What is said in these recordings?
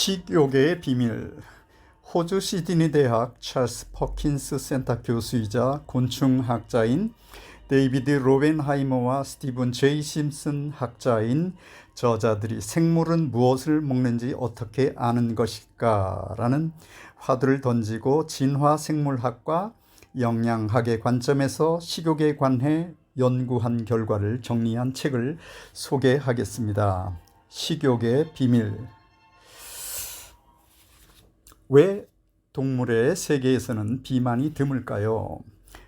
식욕의 비밀. 호주 시드니 대학 찰스 퍼킨스 센터 교수이자 곤충학자인 데이비드 로벤하이머와 스티븐 제이 심슨 학자인 저자들이 생물은 무엇을 먹는지 어떻게 아는 것일까? 라는 화두를 던지고 진화 생물학과 영양학의 관점에서 식욕에 관해 연구한 결과를 정리한 책을 소개하겠습니다. 식욕의 비밀. 왜 동물의 세계에서는 비만이 드물까요?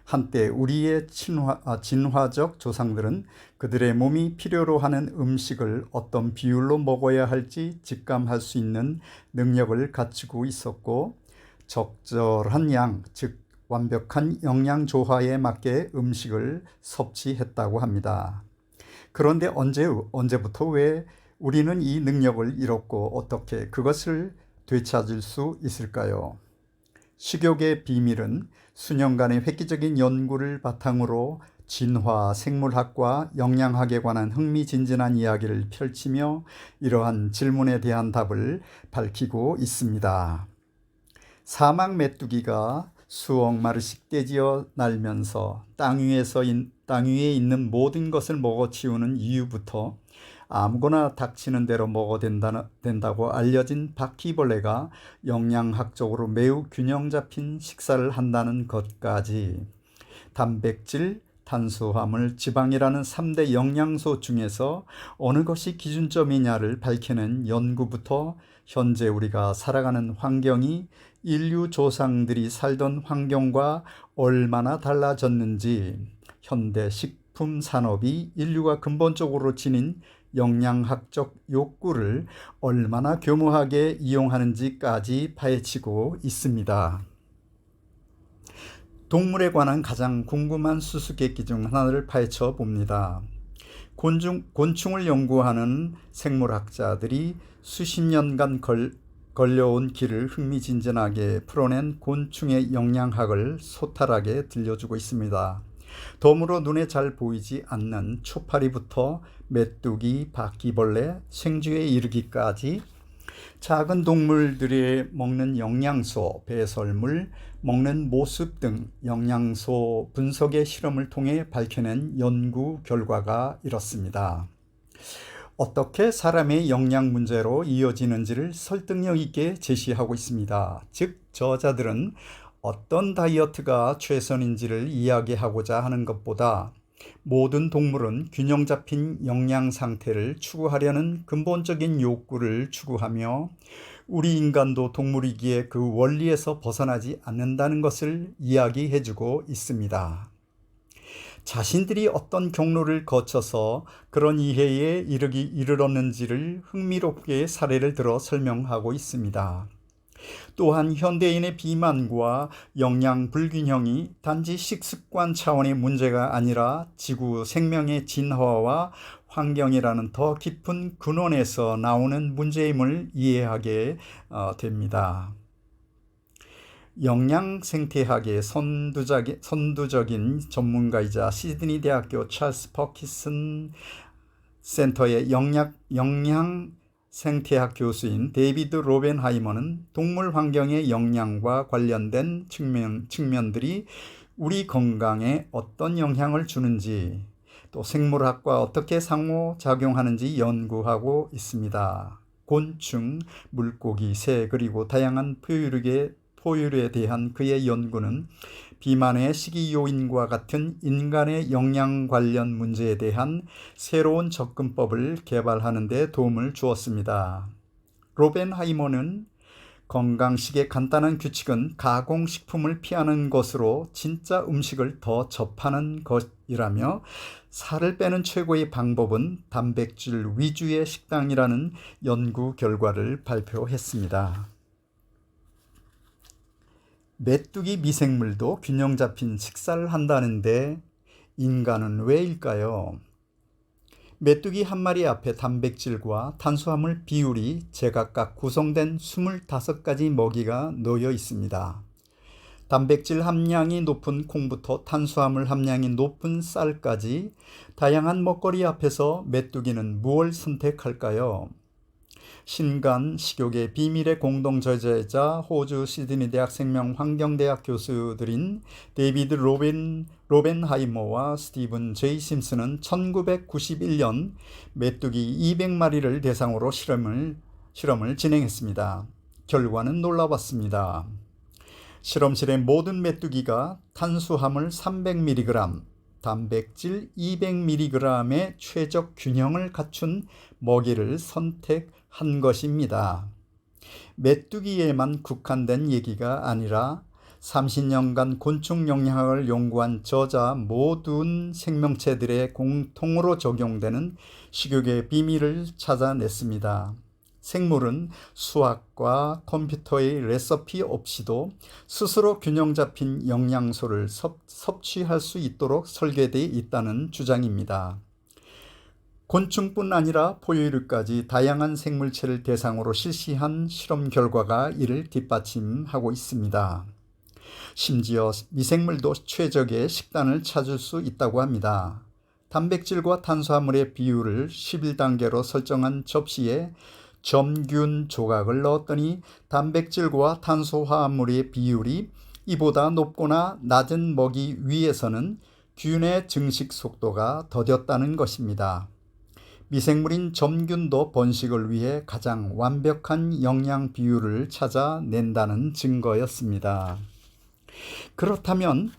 한때 우리의 진화적 조상들은 그들의 몸이 필요로 하는 음식을 어떤 비율로 먹어야 할지 직감할 수 있는 능력을 갖추고 있었고, 적절한 양, 즉 완벽한 영양 조화에 맞게 음식을 섭취했다고 합니다. 그런데 언제부터 왜 우리는 이 능력을 잃었고 어떻게 그것을 되찾을 수 있을까요? 식욕의 비밀은 수년간의 획기적인 연구를 바탕으로 진화, 생물학과 영양학에 관한 흥미진진한 이야기를 펼치며 이러한 질문에 대한 답을 밝히고 있습니다. 사막 메뚜기가 수억 마리씩 떼지어 날면서 땅 위에 있는 모든 것을 먹어치우는 이유부터 아무거나 닥치는 대로 먹어도 된다고 알려진 바퀴벌레가 영양학적으로 매우 균형 잡힌 식사를 한다는 것까지, 단백질, 탄수화물, 지방이라는 3대 영양소 중에서 어느 것이 기준점이냐를 밝히는 연구부터 현재 우리가 살아가는 환경이 인류 조상들이 살던 환경과 얼마나 달라졌는지, 현대 식품 산업이 인류가 근본적으로 지닌 영양학적 욕구를 얼마나 교묘하게 이용하는지까지 파헤치고 있습니다. 동물에 관한 가장 궁금한 수수께끼 중 하나를 파헤쳐 봅니다. 곤충을 연구하는 생물학자들이 수십 년간 걸려온 길을 흥미진진하게 풀어낸 곤충의 영양학을 소탈하게 들려주고 있습니다. 덤으로 눈에 잘 보이지 않는 초파리부터 메뚜기, 바퀴벌레, 생쥐에 이르기까지 작은 동물들이 먹는 영양소, 배설물, 먹는 모습 등 영양소 분석의 실험을 통해 밝혀낸 연구 결과가 이렇습니다. 어떻게 사람의 영양 문제로 이어지는지를 설득력 있게 제시하고 있습니다. 즉, 저자들은 어떤 다이어트가 최선인지를 이야기하고자 하는 것보다 모든 동물은 균형 잡힌 영양 상태를 추구하려는 근본적인 욕구를 추구하며 우리 인간도 동물이기에 그 원리에서 벗어나지 않는다는 것을 이야기해주고 있습니다. 자신들이 어떤 경로를 거쳐서 그런 이해에 이르렀는지를 흥미롭게 사례를 들어 설명하고 있습니다. 또한 현대인의 비만과 영양 불균형이 단지 식습관 차원의 문제가 아니라 지구 생명의 진화와 환경이라는 더 깊은 근원에서 나오는 문제임을 이해하게 됩니다. 영양 생태학의 선두적인 전문가이자 시드니 대학교 찰스 퍼킨슨 센터의 영양 생태학 교수인 데이비드 로벤하이머는 동물 환경의 영양과 관련된 측면들이 우리 건강에 어떤 영향을 주는지, 또 생물학과 어떻게 상호작용하는지 연구하고 있습니다. 곤충, 물고기, 새, 그리고 다양한 포유류에 대한 그의 연구는 비만의 식이 요인과 같은 인간의 영양 관련 문제에 대한 새로운 접근법을 개발하는 데 도움을 주었습니다. 로벤하이머는 건강식의 간단한 규칙은 가공식품을 피하는 것으로 진짜 음식을 더 접하는 것이라며, 살을 빼는 최고의 방법은 단백질 위주의 식단이라는 연구 결과를 발표했습니다. 메뚜기 미생물도 균형 잡힌 식사를 한다는데 인간은 왜일까요? 메뚜기 한 마리 앞에 단백질과 탄수화물 비율이 제각각 구성된 25가지 먹이가 놓여 있습니다. 단백질 함량이 높은 콩부터 탄수화물 함량이 높은 쌀까지 다양한 먹거리 앞에서 메뚜기는 무엇을 선택할까요? 신간 식욕의 비밀의 공동 저자이자 호주 시드니 대학 생명환경대학 교수들인 데이비드 로벤하이머와 스티븐 제이 심슨은 1991년 메뚜기 200마리를 대상으로 실험을 진행했습니다. 결과는 놀라웠습니다. 실험실의 모든 메뚜기가 탄수화물 300mg, 단백질 200mg의 최적 균형을 갖춘 먹이를 선택한 것입니다. 메뚜기에만 국한된 얘기가 아니라 30년간 곤충 영양학을 연구한 저자 모든 생명체들의 공통으로 적용되는 식욕의 비밀을 찾아냈습니다. 생물은 수학과 컴퓨터의 레시피 없이도 스스로 균형 잡힌 영양소를 섭취할 수 있도록 설계되어 있다는 주장입니다. 곤충뿐 아니라 포유류까지 다양한 생물체를 대상으로 실시한 실험 결과가 이를 뒷받침하고 있습니다. 심지어 미생물도 최적의 식단을 찾을 수 있다고 합니다. 단백질과 탄수화물의 비율을 11단계로 설정한 접시에 점균 조각을 넣었더니 단백질과 탄수화물의 비율이 이보다 높거나 낮은 먹이 위에서는 균의 증식 속도가 더뎠다는 것입니다. 미생물인 점균도 번식을 위해 가장 완벽한 영양 비율을 찾아낸다는 증거였습니다. 그렇다면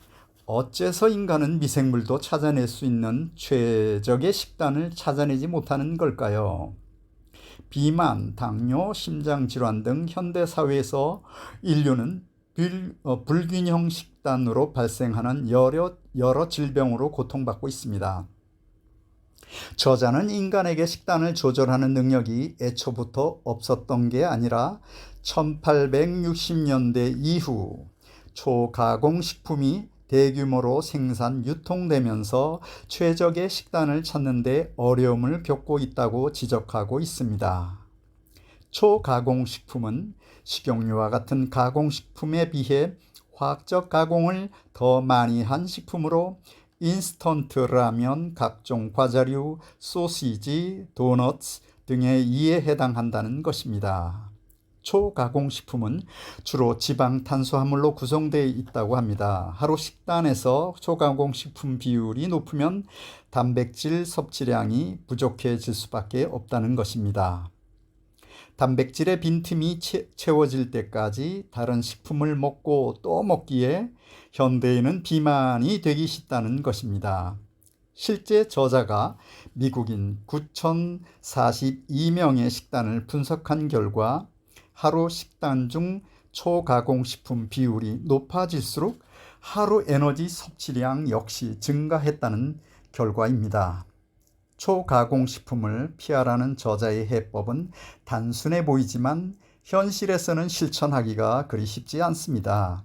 어째서 인간은 미생물도 찾아낼 수 있는 최적의 식단을 찾아내지 못하는 걸까요? 비만, 당뇨, 심장질환 등 현대사회에서 인류는 불균형 식단으로 발생하는 여러 질병으로 고통받고 있습니다. 저자는 인간에게 식단을 조절하는 능력이 애초부터 없었던 게 아니라 1860년대 이후 초가공식품이 대규모로 생산, 유통되면서 최적의 식단을 찾는 데 어려움을 겪고 있다고 지적하고 있습니다. 초가공식품은 식용유와 같은 가공식품에 비해 화학적 가공을 더 많이 한 식품으로 인스턴트 라면, 각종 과자류, 소시지, 도넛 등의 이에 해당한다는 것입니다. 초가공식품은 주로 지방, 탄수화물로 구성되어 있다고 합니다. 하루 식단에서 초가공식품 비율이 높으면 단백질 섭취량이 부족해질 수밖에 없다는 것입니다. 단백질의 빈틈이 채워질 때까지 다른 식품을 먹고 또 먹기에 현대인은 비만이 되기 쉽다는 것입니다. 실제 저자가 미국인 9,042명의 식단을 분석한 결과 하루 식단 중 초가공식품 비율이 높아질수록 하루 에너지 섭취량 역시 증가했다는 결과입니다. 초가공식품을 피하라는 저자의 해법은 단순해 보이지만 현실에서는 실천하기가 그리 쉽지 않습니다.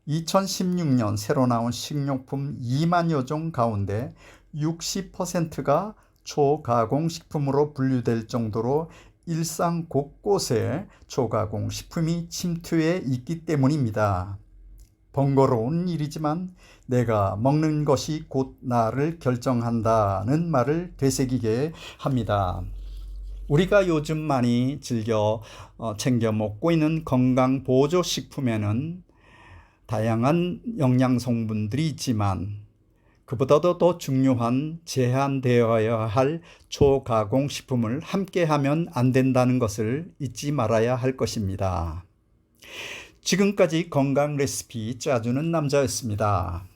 2016년 새로 나온 식료품 2만여 종 가운데 60%가 초가공식품으로 분류될 정도로 일상 곳곳에 초가공식품이 침투해 있기 때문입니다. 번거로운 일이지만 내가 먹는 것이 곧 나를 결정한다는 말을 되새기게 합니다. 우리가 요즘 많이 즐겨 챙겨 먹고 있는 건강 보조 식품에는 다양한 영양 성분들이 있지만 그보다도 더 중요한 제한되어야 할 초가공 식품을 함께하면 안 된다는 것을 잊지 말아야 할 것입니다. 지금까지 건강 레시피 짜주는 남자였습니다.